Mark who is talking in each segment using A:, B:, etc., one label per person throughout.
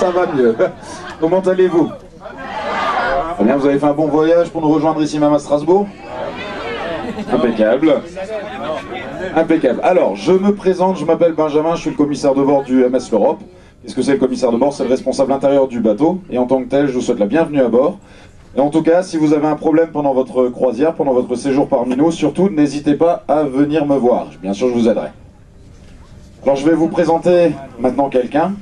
A: Ça va mieux. Comment allez-vous? Très bien, vous avez fait un bon voyage pour nous rejoindre ici même à Strasbourg? Impeccable. Impeccable. Alors, je me présente, je m'appelle Benjamin, je suis le commissaire de bord du MS L'Europe. Qu'est-ce que c'est le commissaire de bord? C'est le responsable intérieur du bateau. Et en tant que tel, je vous souhaite la bienvenue à bord. Et en tout cas, si vous avez un problème pendant votre croisière, pendant votre séjour parmi nous, surtout, n'hésitez pas à venir me voir. Bien sûr, je vous aiderai. Alors, je vais vous présenter maintenant quelqu'un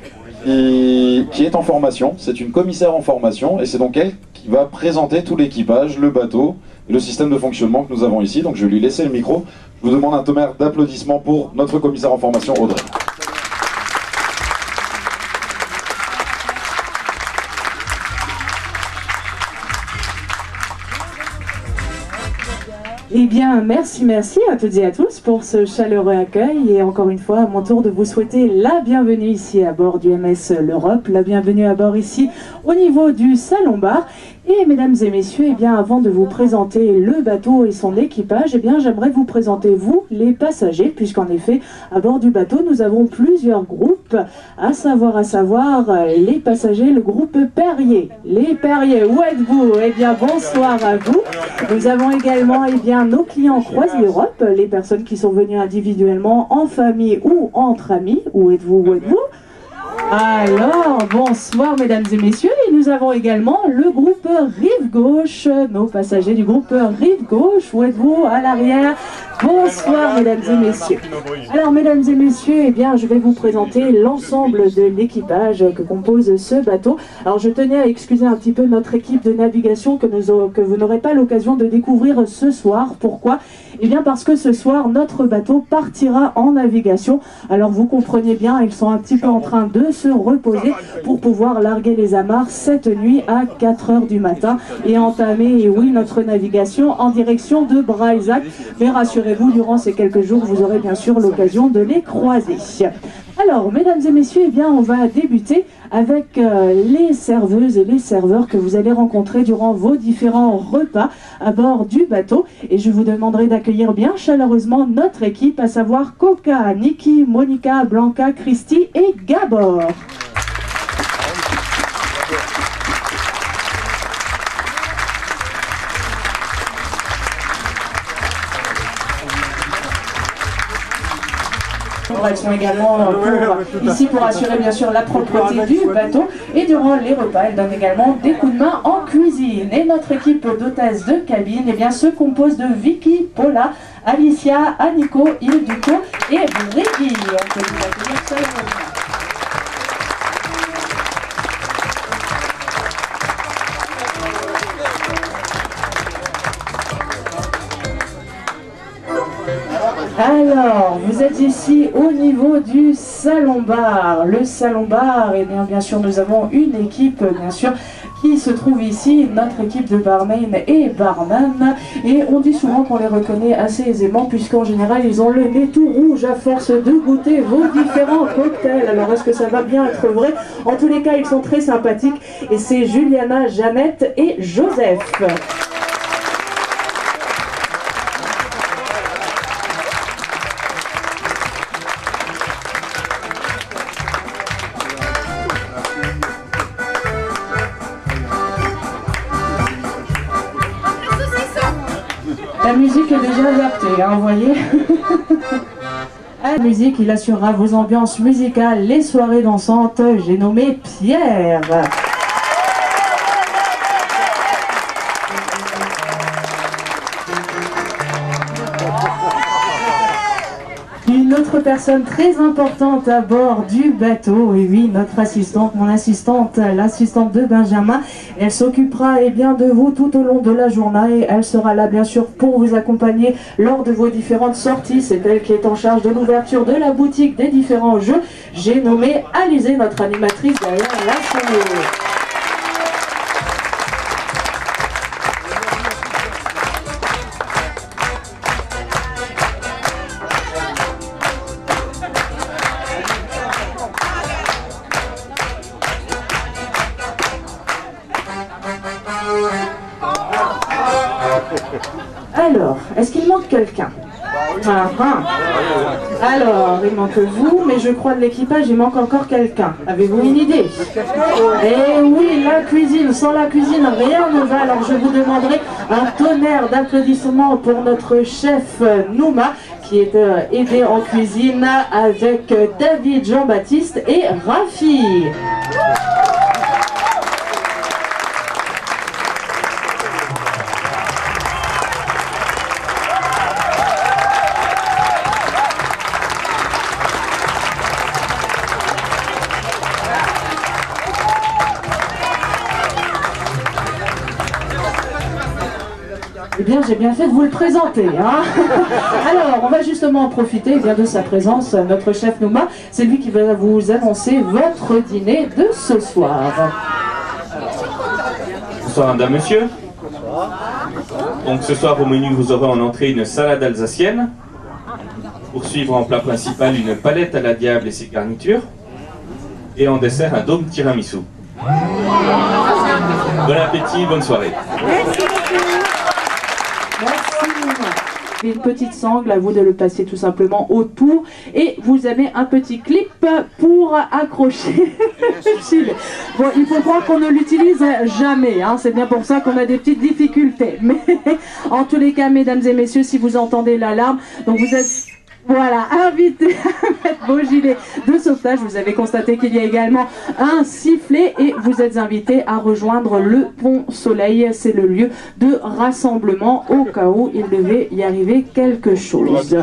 A: qui est en formation. C'est une commissaire en formation et c'est donc elle qui va présenter tout l'équipage, le bateau et le système de fonctionnement que nous avons ici. Donc, je vais lui laisser le micro. Je vous demande un tonnerre d'applaudissements pour notre commissaire en formation, Audrey.
B: Eh bien, merci à toutes et à tous pour ce chaleureux accueil et encore une fois, à mon tour de vous souhaiter la bienvenue ici à bord du MS L'Europe, la bienvenue à bord ici au niveau du Salon Bar. Et mesdames et messieurs, eh bien, avant de vous présenter le bateau et son équipage, eh bien, j'aimerais vous présenter vous, les passagers, puisqu'en effet, à bord du bateau, nous avons plusieurs groupes, à savoir les passagers, le groupe Perrier. Les Perrier, où êtes-vous? Eh bien, bonsoir à vous. Nous avons également, eh bien, nos clients Croisières Europe, les personnes qui sont venues individuellement, en famille ou entre amis. Où êtes-vous? Où êtes-vous? Alors, bonsoir mesdames et messieurs, et nous avons également le groupe Rive Gauche, nos passagers du groupe Rive Gauche, où êtes-vous? À l'arrière. Bonsoir mesdames et messieurs. Alors mesdames et messieurs, eh bien je vais vous présenter l'ensemble de l'équipage que compose ce bateau. Alors je tenais à excuser un petit peu notre équipe de navigation que vous n'aurez pas l'occasion de découvrir ce soir. Pourquoi? Eh bien parce que ce soir notre bateau partira en navigation. Alors vous comprenez bien, ils sont un petit peu en train de se reposer pour pouvoir larguer les amarres cette nuit à 4 h du matin et entamer, et oui, notre navigation en direction de Breisach. Mais rassurez-vous, durant ces quelques jours, vous aurez bien sûr l'occasion de les croiser. Alors, mesdames et messieurs, eh bien, on va débuter avec les serveuses et les serveurs que vous allez rencontrer durant vos différents repas à bord du bateau. Et je vous demanderai d'accueillir bien chaleureusement notre équipe, à savoir Coca, Niki, Monica, Blanca, Christy et Gabor. Elles sont également ici pour assurer bien sûr la propreté du bateau, et durant les repas elles donnent également des coups de main en cuisine. Et notre équipe d'hôtesses de cabine, eh bien, se compose de Vicky, Paula, Alicia, Aniko, Ilduko et Briggy. Alors, vous êtes ici au niveau du Salon Bar. Le Salon Bar, et bien sûr, nous avons une équipe, bien sûr, qui se trouve ici, notre équipe de barmaid et barman. Et on dit souvent qu'on les reconnaît assez aisément, puisqu'en général, ils ont le nez tout rouge à force de goûter vos différents cocktails. Alors, est-ce que ça va bien être vrai? En tous les cas, ils sont très sympathiques. Et c'est Juliana, Jeannette et Joseph. La musique est déjà adaptée, hein, vous voyez. À la musique, il assurera vos ambiances musicales, les soirées dansantes. J'ai nommé Pierre. Une autre personne très importante à bord du bateau, et oui, notre assistante, mon assistante, l'assistante de Benjamin. Elle s'occupera bien de vous tout au long de la journée. Elle sera là bien sûr pour vous accompagner lors de vos différentes sorties. C'est elle qui est en charge de l'ouverture de la boutique des différents jeux. J'ai nommé Alizé, notre animatrice derrière la scène. Alors, est-ce qu'il manque quelqu'un? Ah, ah. Alors, il manque vous, mais je crois de l'équipage, il manque encore quelqu'un. Avez-vous une idée? Eh oui, la cuisine. Sans la cuisine, rien ne va. Alors, je vous demanderai un tonnerre d'applaudissements pour notre chef Nouma, qui est aidé en cuisine avec David, Jean-Baptiste et Rafi. Eh bien, j'ai bien fait de vous le présenter. Hein. Alors, on va justement en profiter de sa présence. Notre chef Nouma, c'est lui qui va vous annoncer votre dîner de ce soir.
C: Bonsoir madame, monsieur. Donc ce soir au menu, vous aurez en entrée une salade alsacienne. Pour suivre en plat principal, une palette à la diable et ses garnitures. Et en dessert, un dôme tiramisu. Bon appétit, bonne soirée.
B: Une petite sangle, à vous de le passer tout simplement autour et vous avez un petit clip pour accrocher. Bon, il faut croire qu'on ne l'utilise jamais, hein. C'est bien pour ça qu'on a des petites difficultés. Mais en tous les cas, mesdames et messieurs, si vous entendez l'alarme, donc vous êtes... Voilà, invité à mettre vos gilets de sauvetage. Vous avez constaté qu'il y a également un sifflet et vous êtes invité à rejoindre le Pont Soleil. C'est le lieu de rassemblement au cas où il devait y arriver quelque chose.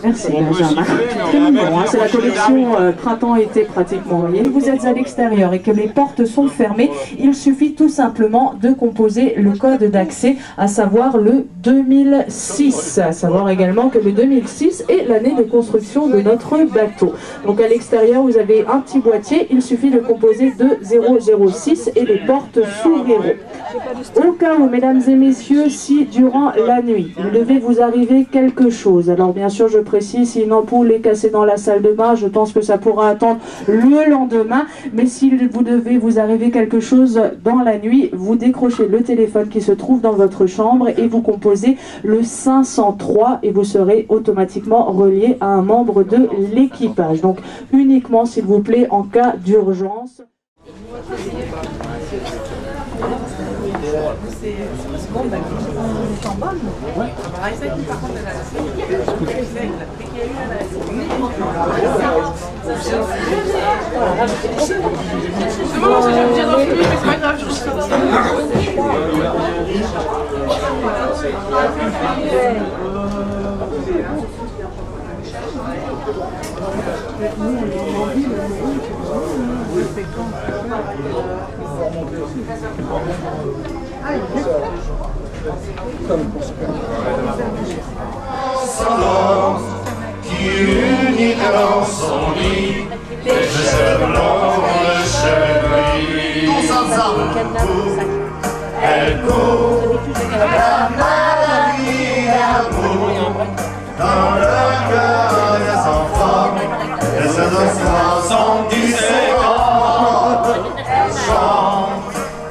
B: Merci Benjamin. Très mignon, hein. C'est la collection printemps-été pratiquement. Et vous êtes à l'extérieur et que les portes sont fermées, il suffit tout simplement de composer le code d'accès, à savoir le 2006. À savoir également que le 2006 est l'année de construction de notre bateau. Donc à l'extérieur, vous avez un petit boîtier, il suffit de composer 2006 et les portes s'ouvriront. Au cas où, mesdames et messieurs, si durant la nuit, il devait vous arriver quelque chose, alors bien sûr je précise, si une ampoule est cassée dans la salle de bain, je pense que ça pourra attendre le lendemain, mais si vous devez vous arriver quelque chose dans la nuit, vous décrochez le téléphone qui se trouve dans votre chambre et vous composez le 503 et vous serez automatiquement relié à un membre de l'équipage. Donc uniquement s'il vous plaît en cas d'urgence.
D: Silence qui unit dans son lit les cheveux blancs de cheveux. Tous ensemble, elle court, la maladie d'amour dans le cœur des enfants. Et ces enfants sont différents.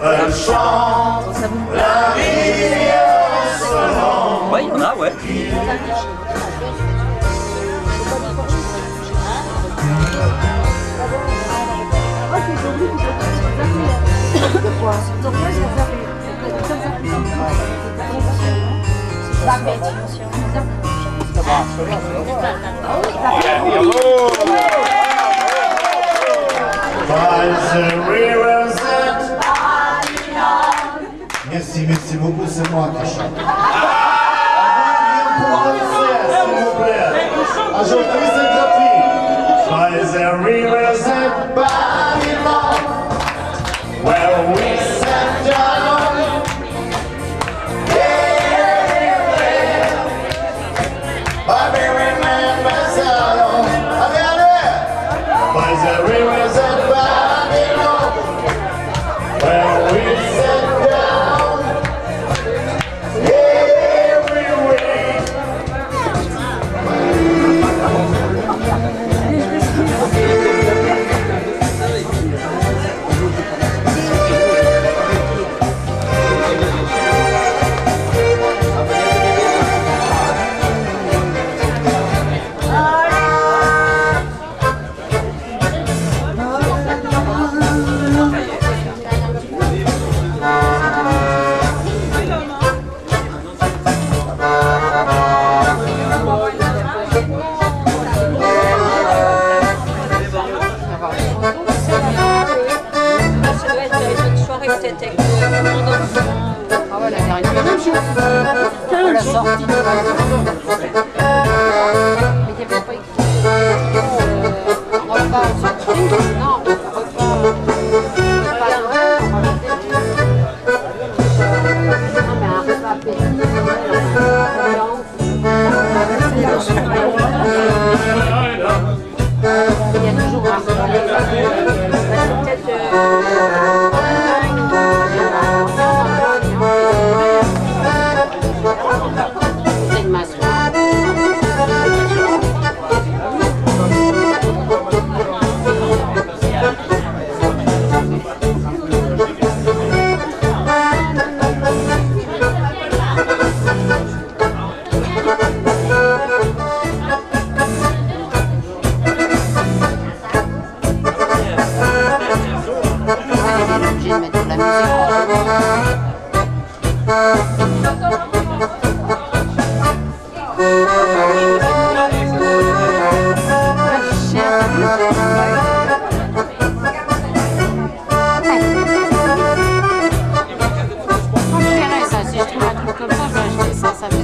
D: Elle chante, la rivière se rend.
E: Ouais, il y en a, ouais.
D: Merci beaucoup, c'est moi qui chante. S'il vous plaît. Aujourd'hui, c'est gratuit. By the rivers at Babylon, where we sat down. Bobby remembers Zion. By the rivers at Babylon, where we sat down.
E: de mettre de la musique. Si je trouve un truc comme ça, je vais acheter ça, ça fait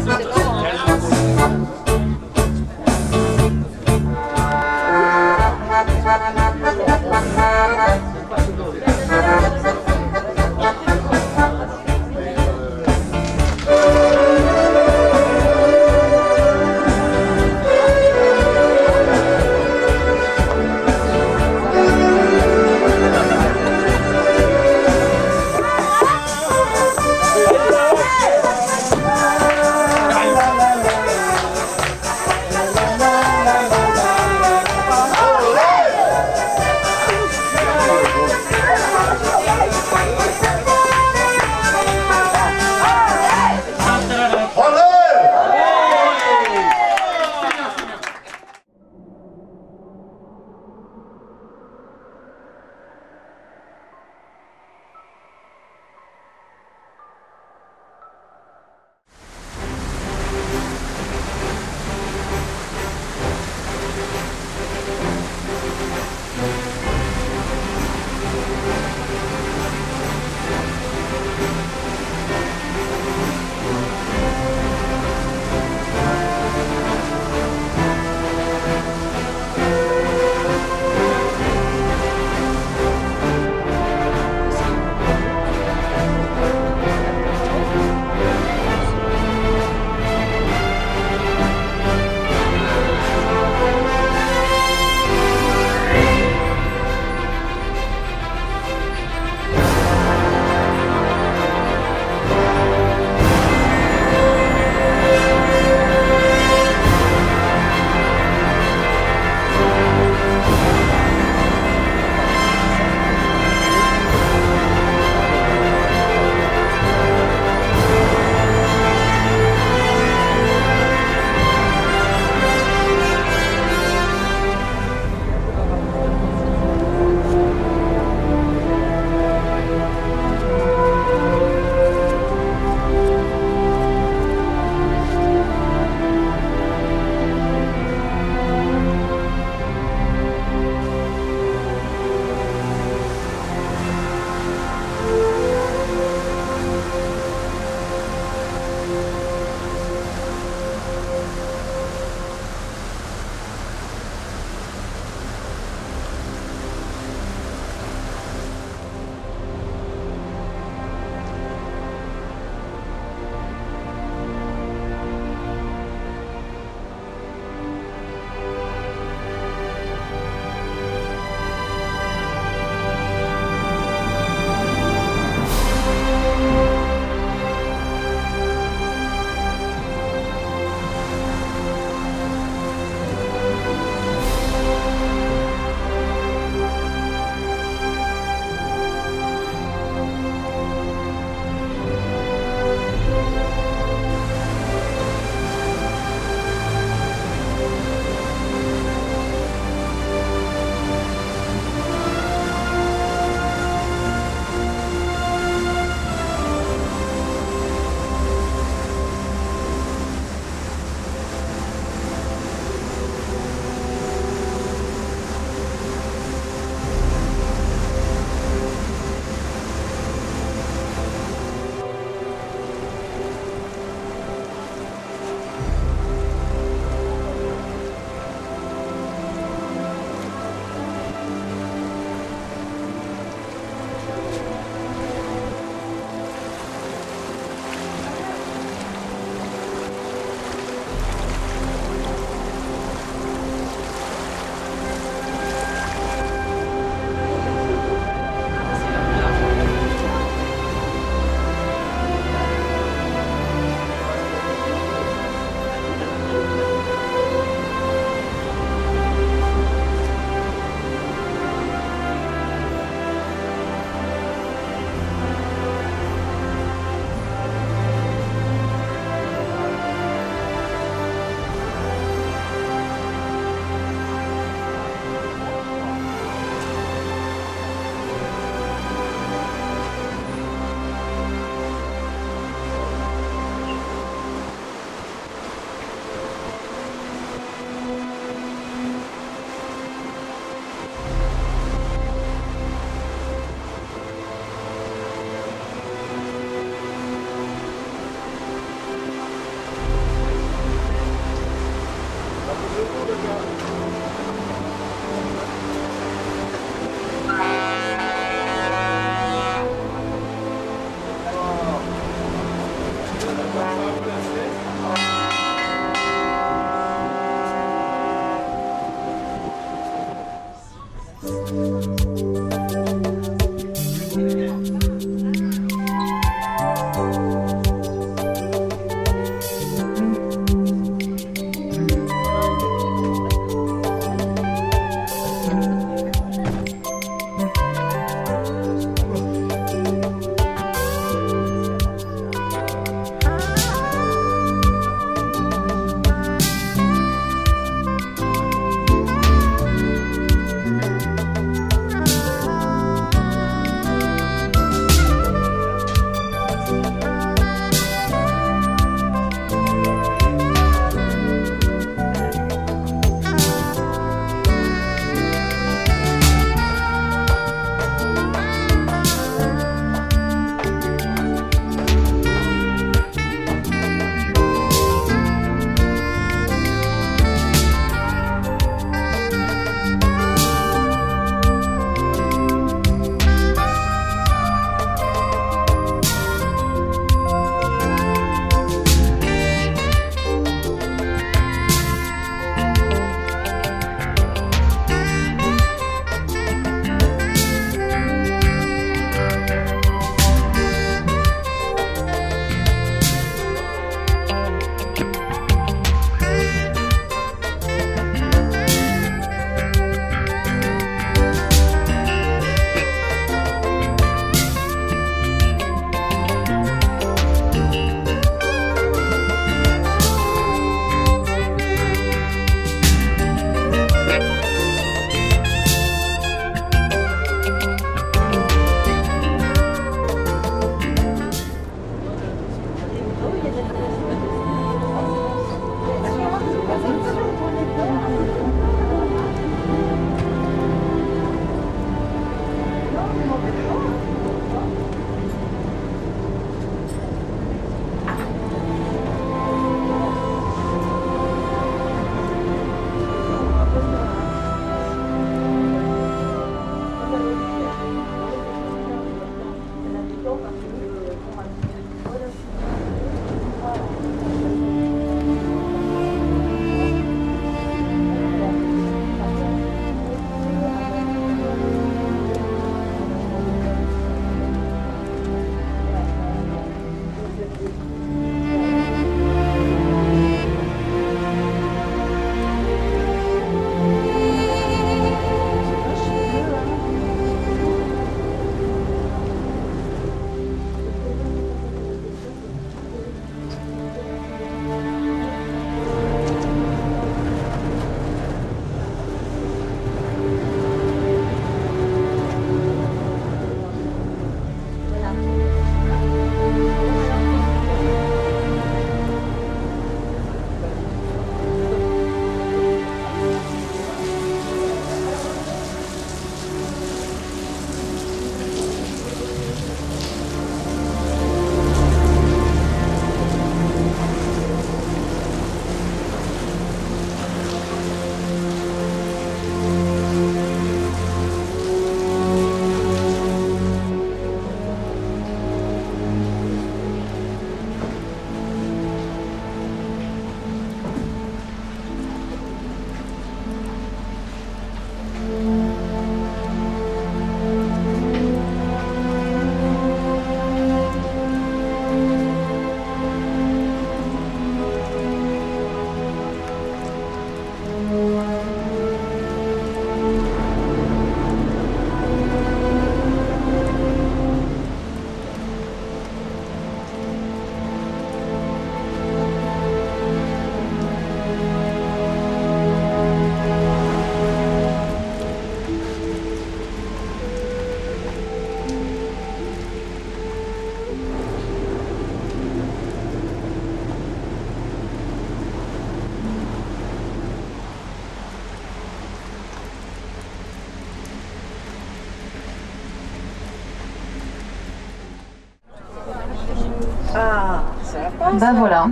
F: Ben voilà.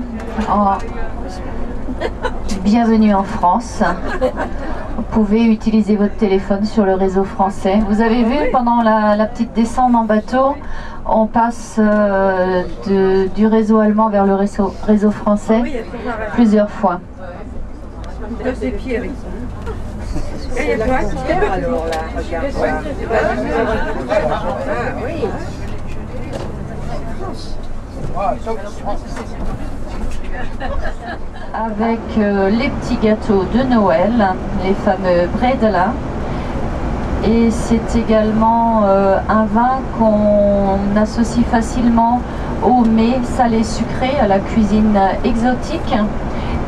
F: Bienvenue en France. Vous pouvez utiliser votre téléphone sur le réseau français. Vous avez vu pendant la petite descente en bateau, on passe du réseau allemand vers le réseau français plusieurs fois. Avec les petits gâteaux de Noël, les fameux bredela. Et c'est également un vin qu'on associe facilement au mets salé sucré, à la cuisine exotique.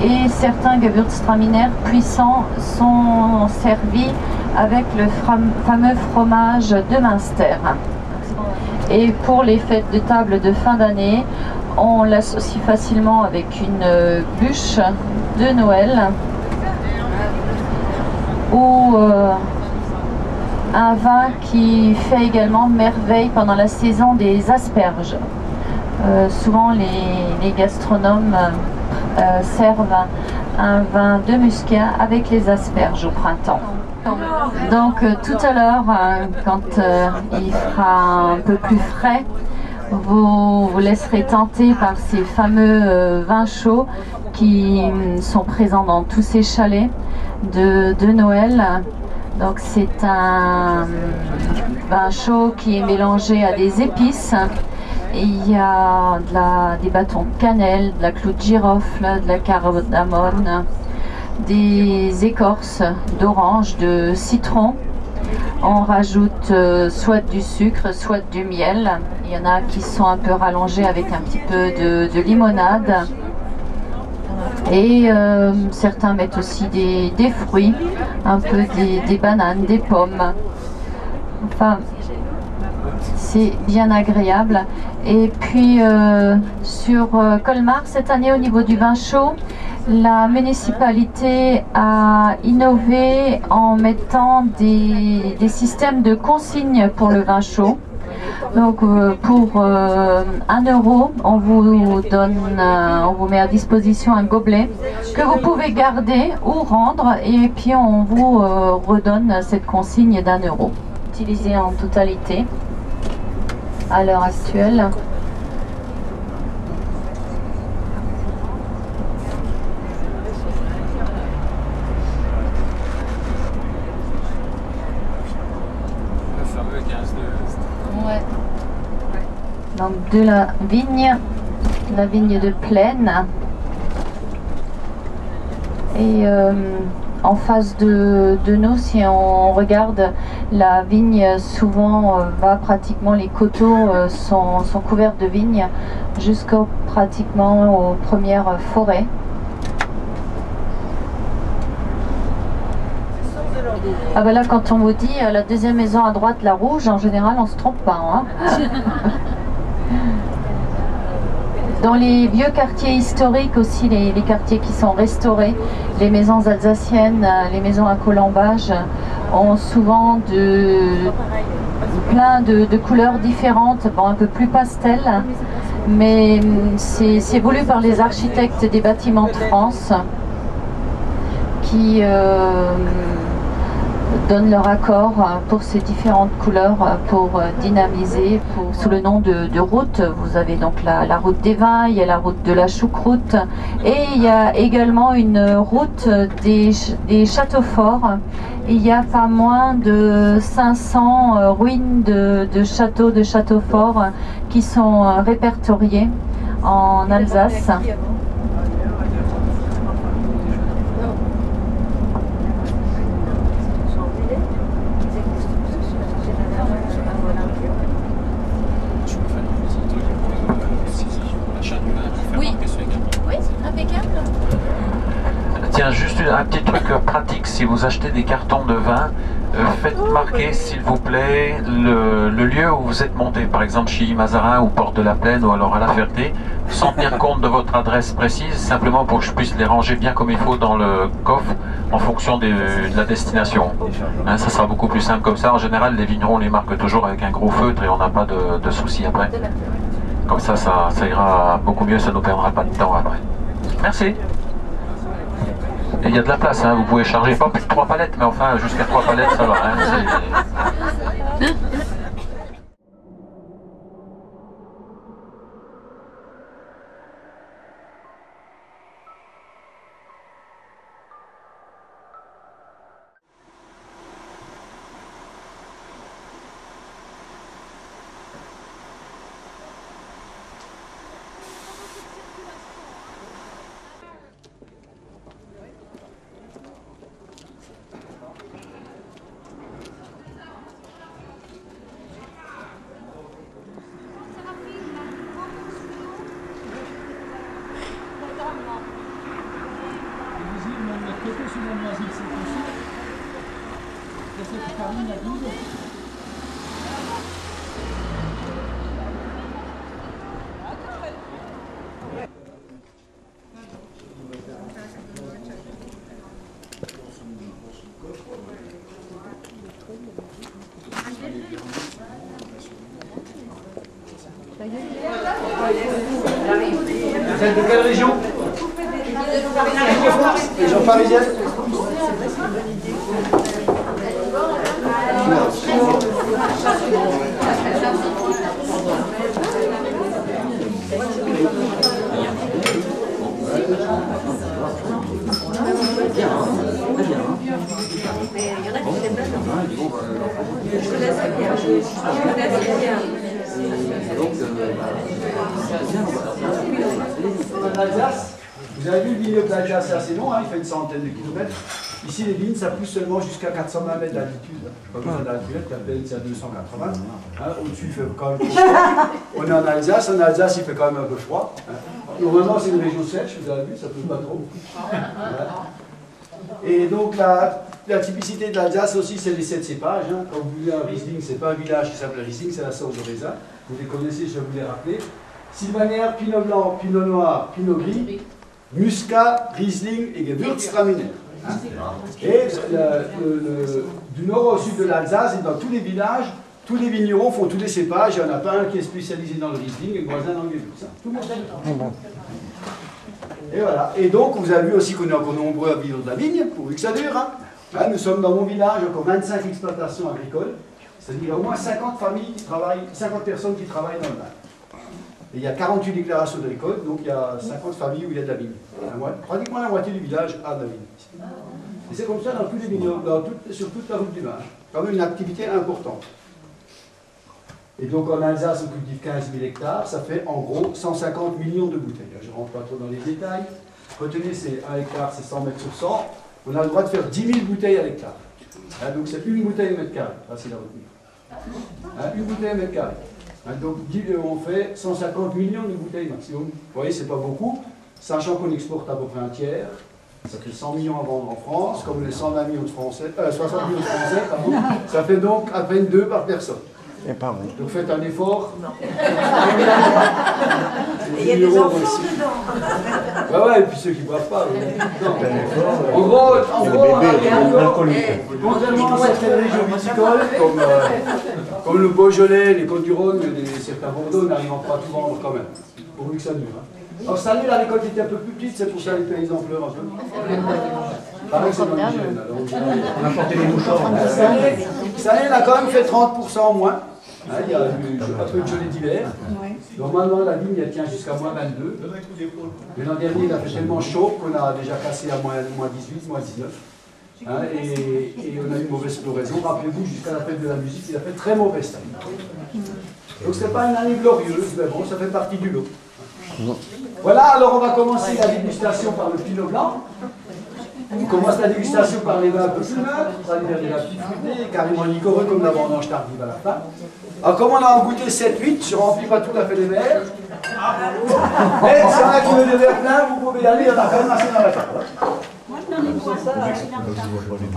F: Et certains Gewürztraminer puissants sont servis avec le fameux fromage de Münster. Et pour les fêtes de table de fin d'année, on l'associe facilement avec une bûche de Noël ou un vin qui fait également merveille pendant la saison des asperges. Souvent les gastronomes servent un vin de muscat avec les asperges au printemps. Donc tout à l'heure, quand il fera un peu plus frais, vous vous laisserez tenter par ces fameux vins chauds qui sont présents dans tous ces chalets de Noël. Donc c'est un vin chaud qui est mélangé à des épices. Et il y a des bâtons de cannelle, de la clou de girofle, de la cardamone, des écorces d'orange, de citron. On rajoute soit du sucre, soit du miel. Il y en a qui sont un peu rallongés avec un petit peu de limonade. Et certains mettent aussi des fruits, un peu des bananes, des pommes. Enfin, c'est bien agréable. Et puis sur Colmar, cette année au niveau du vin chaud, la municipalité a innové en mettant des systèmes de consignes pour le vin chaud. Donc pour 1 €, on vous met à disposition un gobelet que vous pouvez garder ou rendre, et puis on vous redonne cette consigne d'1 €. Utilisé en totalité à l'heure actuelle. Ouais. Donc de la vigne de Plaine. Et en face de nous, si on regarde la vigne, souvent pratiquement les coteaux sont couverts de vignes pratiquement aux premières forêts. Ah ben là, quand on vous dit la deuxième maison à droite, la rouge, en général on se trompe pas, hein. Dans les vieux quartiers historiques aussi, les quartiers qui sont restaurés, les maisons alsaciennes, les maisons à colombage ont souvent plein de couleurs différentes, bon, un peu plus pastel, mais c'est voulu par les architectes des bâtiments de France qui donnent leur accord pour ces différentes couleurs pour dynamiser. Sous le nom de route, vous avez donc la route des vins, il y a la route de la choucroute et il y a également une route des châteaux forts. Il y a pas moins de 500 ruines de châteaux forts qui sont répertoriées en Alsace.
G: Tiens, juste un petit truc pratique, si vous achetez des cartons de vin, faites marquer s'il vous plaît le lieu où vous êtes monté, par exemple chez Mazarin ou Porte de la Plaine ou alors à La Ferté, sans tenir compte de votre adresse précise, simplement pour que je puisse les ranger bien comme il faut dans le coffre en fonction de la destination. Hein, ça sera beaucoup plus simple comme ça. En général, les vignerons les marquent toujours avec un gros feutre et on n'a pas de soucis après. Comme ça, ça ira beaucoup mieux, ça ne nous perdra pas de temps après. Merci. Et il y a de la place, hein, vous pouvez charger pas plus de 3 palettes, mais enfin jusqu'à 3 palettes ça va. Hein,
H: Vous êtes de quelle région? Région parisienne? En Alsace, vous avez vu le vignoble d'Alsace, c'est assez long, hein, il fait une centaine de kilomètres. Ici, les vignes, ça pousse seulement jusqu'à 420 mètres d'altitude. Pas besoin d'altitude, la plaine, c'est à 280. Hein, au-dessus, il fait quand même froid. On est en Alsace il fait quand même un peu froid. Hein. Normalement, c'est une région sèche, vous avez vu, ça ne peut pas trop. Voilà. Et donc, la typicité de l'Alsace aussi, c'est les 7 cépages. Hein. Quand vous voulez un Riesling, c'est pas un village qui s'appelle Riesling, c'est la sorte de raisin. Vous les connaissez, je vais vous les rappeler. Sylvaner, Pinot Blanc, Pinot Noir, Pinot Gris, Muscat, Riesling et Gewürztraminer. Hein. Et du nord au sud de l'Alsace et dans tous les villages, tous les vignerons font tous les cépages. Il n'y en a pas un qui est spécialisé dans le Riesling et le voisin dans le Gewürz. Tout le monde fait. Et voilà. Et donc, vous avez vu aussi qu'on est encore nombreux à vivre de la vigne, pourvu que ça dure. Hein. Hein, nous sommes dans mon village, encore 25 exploitations agricoles. C'est-à-dire au moins 50 familles qui travaillent, 50 personnes qui travaillent dans le vin. Et il y a 48 déclarations de récolte, donc il y a 50 familles où il y a de la vigne. Pratiquement la moitié du village a de la vigne. Et c'est comme ça dans tous les vignobles, sur toute la route du vin. Quand même une activité importante. Et donc en Alsace, on cultive 15 000 hectares, ça fait en gros 150 millions de bouteilles. Je ne rentre pas trop dans les détails. Retenez, c'est 1 hectare, c'est 100 mètres sur 100. On a le droit de faire 10 000 bouteilles à l'hectare. Hein, donc c'est une bouteille au mètre carré, c'est la retenue. Hein, une bouteille au mètre carré. Hein, donc on fait 150 millions de bouteilles maximum. Vous voyez, c'est pas beaucoup, sachant qu'on exporte à peu près un tiers. Ça fait 100 millions à vendre en France, comme les 120 millions de Français, 60 millions de Français, pardon, ça fait donc à peine 2 par personne. Donc faites un effort.
I: Et il y a des enfants dedans.
H: Ouais, ouais, et puis ceux qui ne boivent pas. En gros, contrairement à certaines régions viticoles, comme le Beaujolais, les Côtes-du-Rhône, certains Bordeaux n'arrivent pas à tout vendre quand même, pourvu que ça dure. Hein. Alors cette année, la récolte était un peu plus petite, c'est pour ça que les paysans pleurent un peu. Pareil, c'est dans l'hygiène.
J: On a porté les mouchoirs.
H: Cette année, on a quand même fait 30% en moins. Hein, il y a un peu de gelée d'hiver. Normalement, la vigne, elle tient jusqu'à moins 22. Mais l'an dernier, il a fait tellement chaud qu'on a déjà cassé à moins 18, moins 19. Hein, et on a eu une mauvaise floraison. Rappelez-vous, jusqu'à la fête de la musique, il a fait très mauvais cette année. Donc ce n'est pas une année glorieuse, mais bon, ça fait partie du lot. Voilà, alors on va commencer la dégustation par le Pinot Blanc. On commence la dégustation par les vins un peu plus neutres, on va dire des vins plus fruités, carrément liquoreux comme la vendange tardive à la fin. Alors comme on a en goûté 7-8, je ne remplis pas tout à fait les verres. Mais si on a qui veut des verres pleins, vous pouvez y aller, il y en a quand même assez dans la table.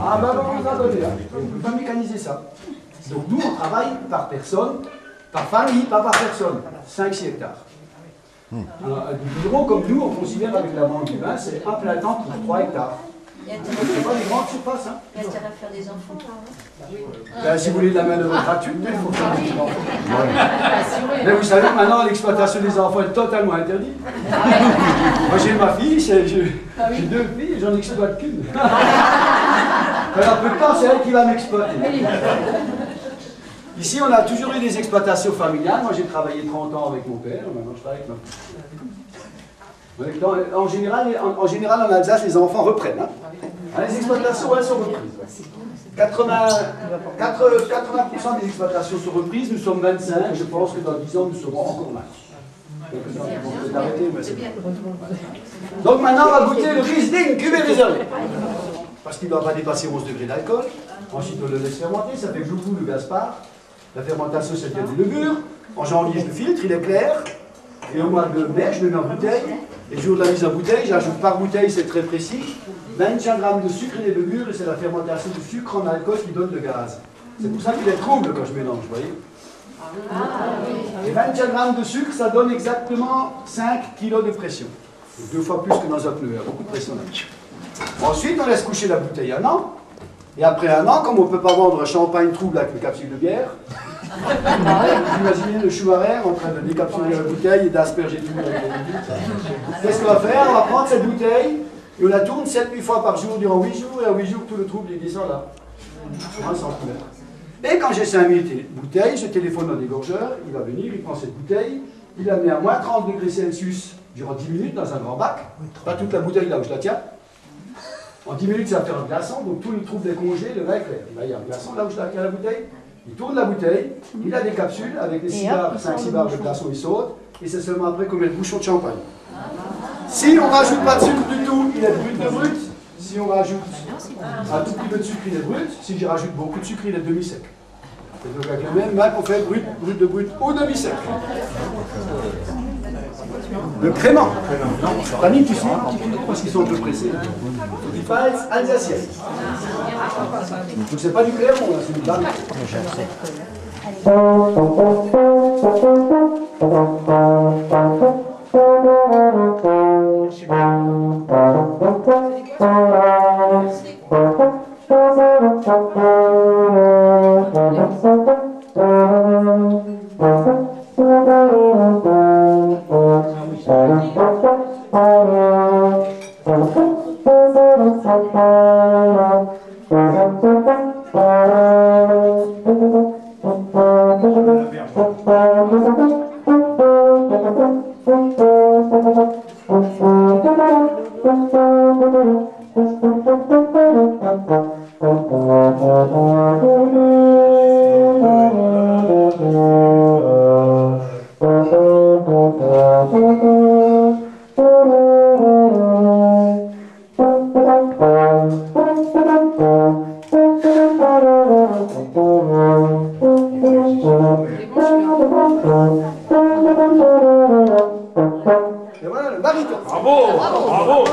H: Ah ben on vous a donné, on ne peut pas mécaniser ça. Donc nous on travaille par personne, par famille, pas par personne, 5-6 hectares. Alors, du bureau comme nous, on considère avec la vente du vin, c'est un plein temps pour 3 hectares. C'est pas des grandes surfaces. Hein.
I: Il y a intérêt à faire des enfants, là.
H: Ben, si vous voulez de la main-d'œuvre gratuite, il faut faire des enfants. Mais vous savez, maintenant, l'exploitation des enfants est totalement interdite. Moi, j'ai ma fille, j'ai 2 filles, j'en exploite qu'une. Alors, peu de temps, c'est elle qui va m'exploiter. Ici, on a toujours eu des exploitations familiales. Moi, j'ai travaillé 30 ans avec mon père, maintenant je travaille avec ma fille. En général, en Alsace, les enfants reprennent. Hein. Les exploitations, elles sont reprises. 80% des exploitations sont reprises, nous sommes 25, je pense que dans 10 ans, nous serons encore max. Donc maintenant, on va goûter le Riesling cuvée réservée. Parce qu'il ne doit pas dépasser 11 degrés d'alcool. Ensuite, on le laisse fermenter, ça fait bloubou le Gaspard. La fermentation, c'est bien des levures. En janvier, je le filtre, il est clair. Et au mois de mai, je le mets en bouteille. Et le jour de la mise en bouteille, j'ajoute par bouteille, c'est très précis, 25 grammes de sucre et des levures, et c'est la fermentation du sucre en alcool qui donne le gaz. C'est pour ça qu'il est trouble quand je mélange, vous voyez. Et 25 grammes de sucre, ça donne exactement 5 kg de pression. Donc 2 fois plus que dans un pneu, beaucoup de pression là. Ensuite, on laisse coucher la bouteille 1 an. Et après 1 an, comme on ne peut pas vendre un champagne trouble avec une capsule de bière, vous imaginez le chouarère en train de décapsuler la bouteille et d'asperger tout le monde. Qu'est-ce qu'on va faire? On va prendre cette bouteille et on la tourne 7-8 fois par jour durant 8 jours, et à 8 jours, tout le trouble il descend là. 1 centimètre. Et quand j'ai 5 000 bouteilles, je téléphone au dégorgeur, il va venir, il prend cette bouteille, il la met à moins 30 degrés Celsius durant 10 minutes dans un grand bac, pas toute la bouteille là où je la tiens. En 10 minutes, ça va faire un glaçon, donc tout le trouble est congé, le vin est clair. Là, il y a un glaçon là où je tiens la bouteille. Il tourne la bouteille, il a des capsules avec les 5-6 barres de glaçons, il saute, et c'est seulement après qu'on met le bouchon de champagne. Si on ne rajoute pas de sucre du tout, il est brut de brut. Si on rajoute un tout petit peu de sucre, il est brut. Si j'y rajoute beaucoup de sucre, il est demi-sec. Et donc avec le même bac, on fait brut, brut de brut ou demi-sec. Le crément. Fanny, tu suis un petit peu parce qu'ils sont un peu pressés. Die Pfalz alsacienne. Donc c'est pas du Clermont, c'est du Barry. Et voilà le baryton.
C: Bravo, bravo.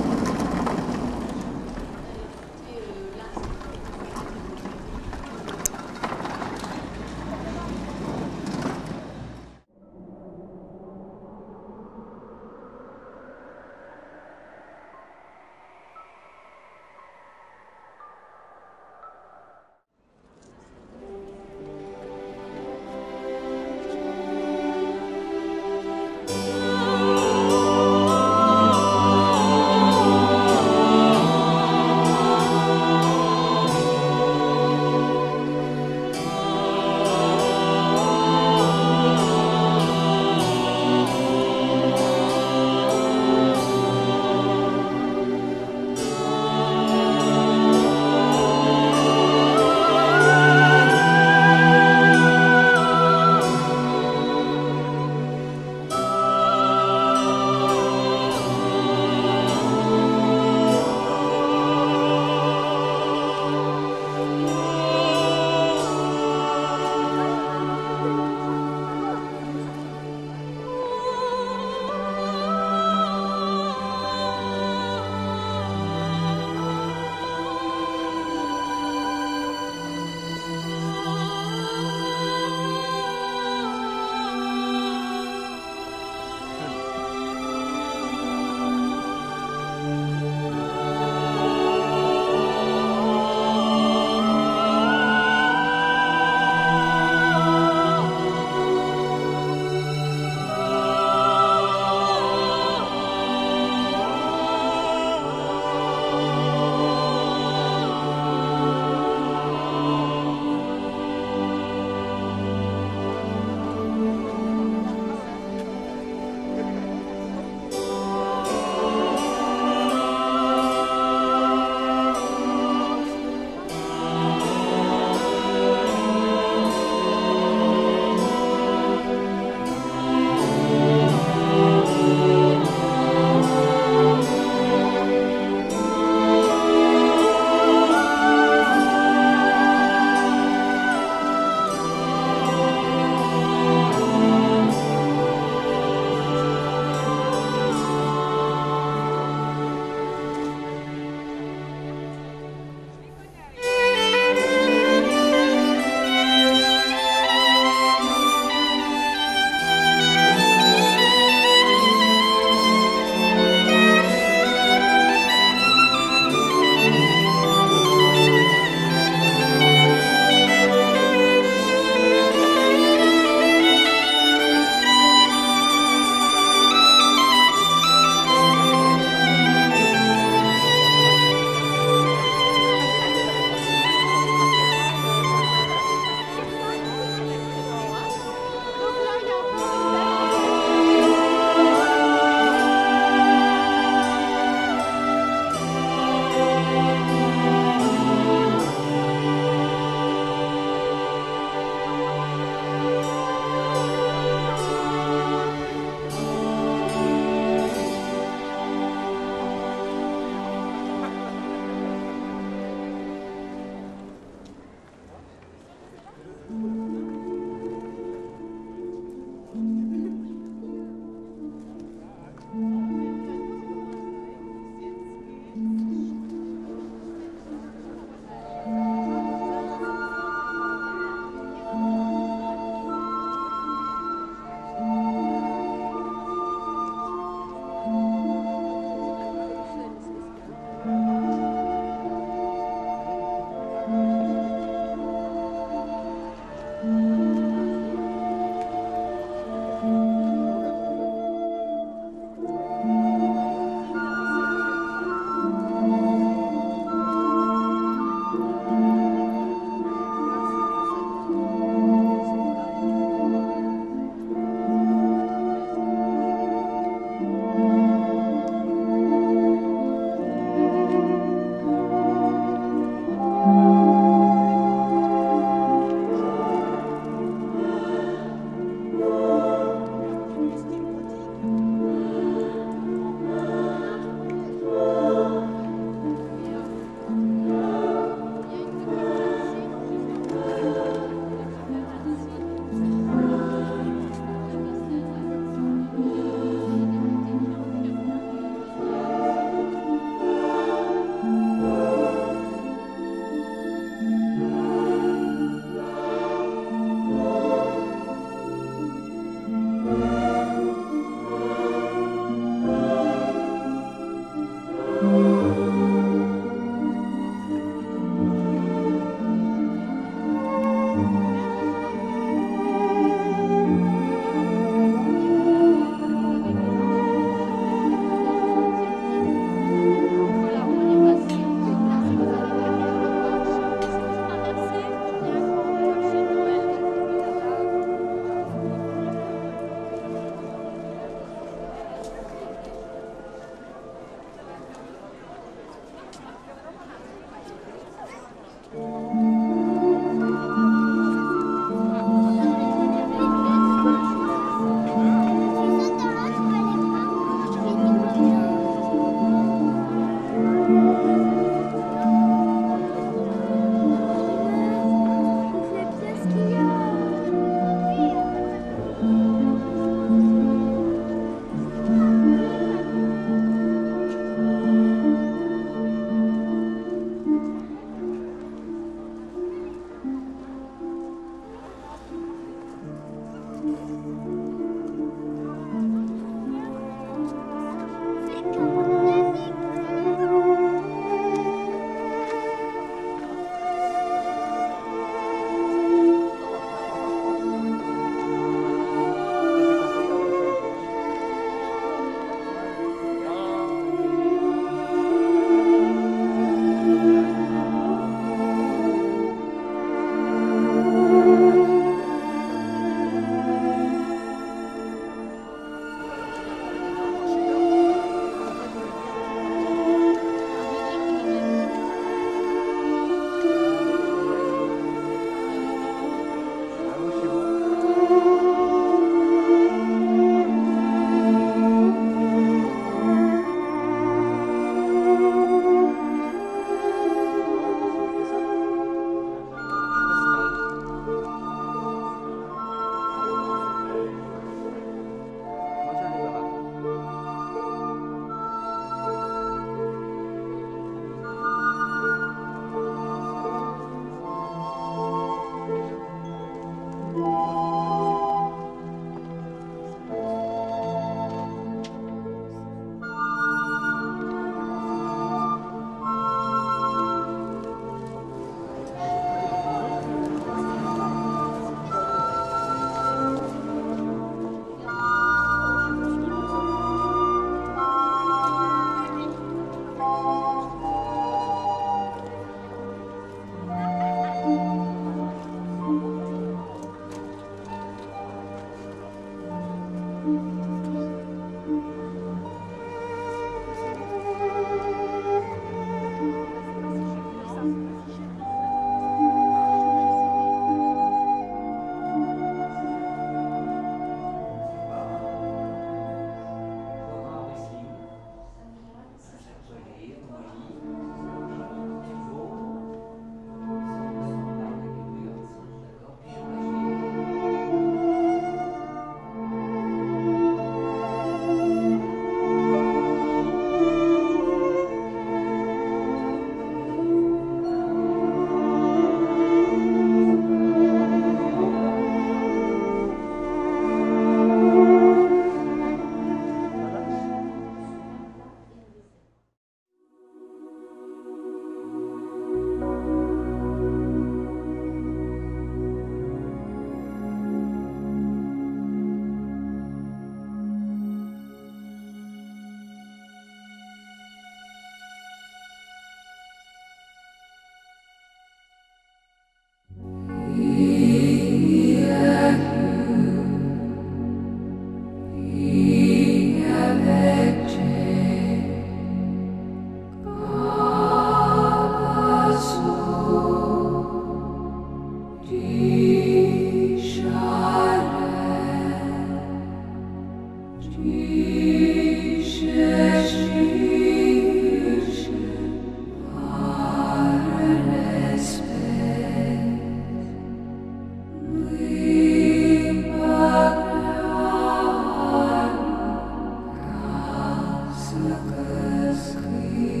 K: Sucker scream.